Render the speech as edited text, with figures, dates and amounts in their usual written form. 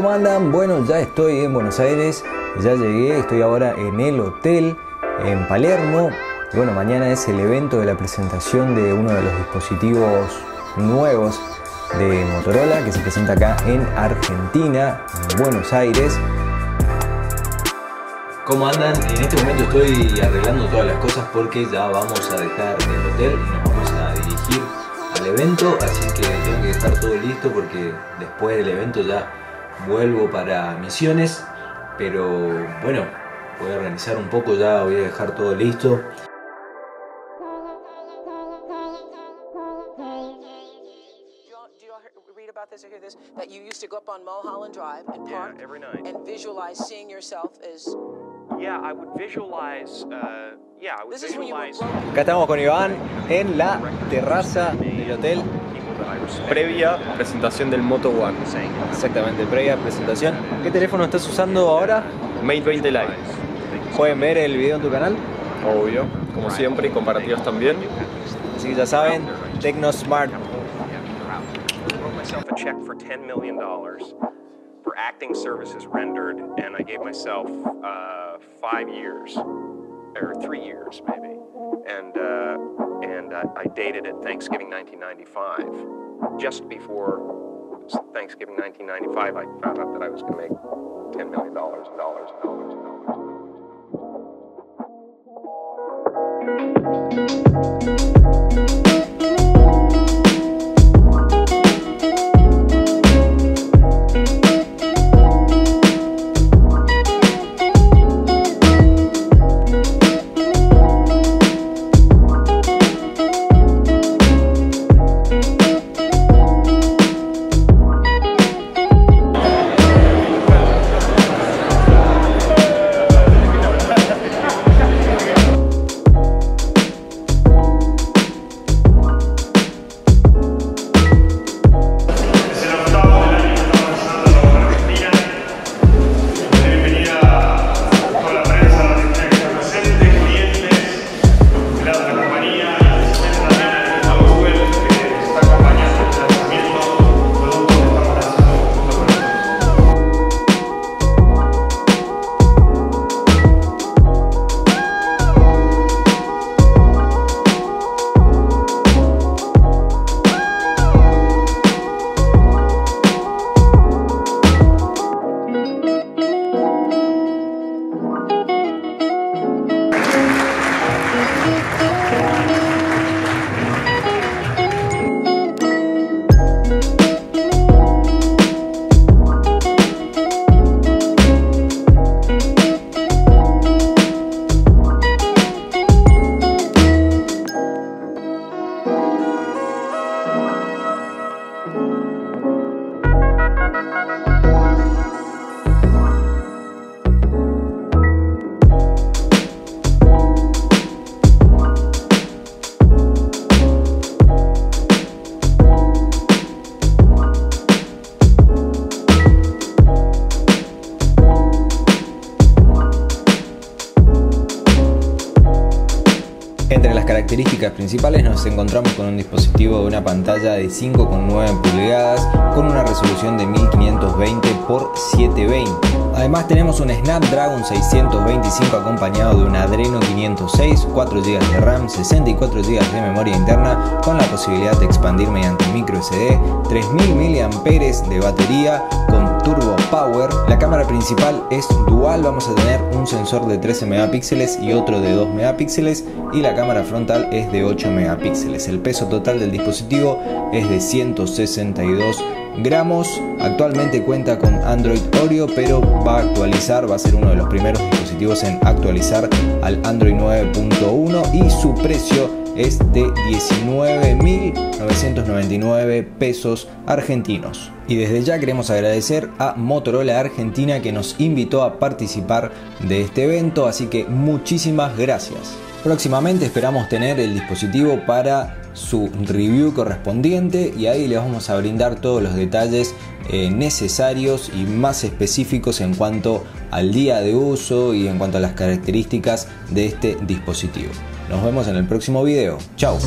¿Cómo andan? Bueno, ya estoy en Buenos Aires, ya llegué, estoy ahora en el hotel en Palermo. Y bueno, mañana es el evento de la presentación de uno de los dispositivos nuevos de Motorola que se presenta acá en Argentina, en Buenos Aires. ¿Cómo andan? En este momento estoy arreglando todas las cosas porque ya vamos a dejar el hotel y nos vamos a dirigir al evento, así que tengo que estar todo listo porque después del evento ya vuelvo para Misiones, pero bueno, voy a organizar un poco, ya voy a dejar todo listo. That you used to go up on Mulholland Drive and park every night and visualize seeing yourself as. Yeah, I would visualize. I would visualize. Acá estamos con Iván en la terraza del hotel. Previa presentación del MotoOne. Exactamente, previa presentación. ¿Qué teléfono estás usando ahora? Mate 20 Lite. ¿Pueden ver el video en tu canal? Obvio, como siempre, y comparativos también. Así que ya saben, Tecno Smart. A check for $10 million for acting services rendered, and I gave myself 5 years, or 3 years maybe, and I dated it Thanksgiving 1995. Just before Thanksgiving 1995, I found out that I was going to make $10 million. Entre las características principales nos encontramos con un dispositivo de una pantalla de 5,9 pulgadas con una resolución de 1520 x 720. Además tenemos un Snapdragon 625 acompañado de un Adreno 506, 4 GB de RAM, 64 GB de memoria interna con la posibilidad de expandir mediante micro SD, 3000 mAh de batería con Turbo Power. La cámara principal es dual, vamos a tener un sensor de 13 megapíxeles y otro de 2 megapíxeles y la cámara frontal es de 8 megapíxeles. El peso total del dispositivo es de 162 gramos. Actualmente cuenta con Android Oreo, pero va a actualizar, va a ser uno de los primeros dispositivos en actualizar al Android 9.1 y su precio es de 19.999 pesos argentinos. Y desde ya queremos agradecer a Motorola Argentina que nos invitó a participar de este evento, así que muchísimas gracias. Próximamente esperamos tener el dispositivo para su review correspondiente y ahí les vamos a brindar todos los detalles necesarios y más específicos en cuanto al día de uso y en cuanto a las características de este dispositivo. Nos vemos en el próximo video. Chao.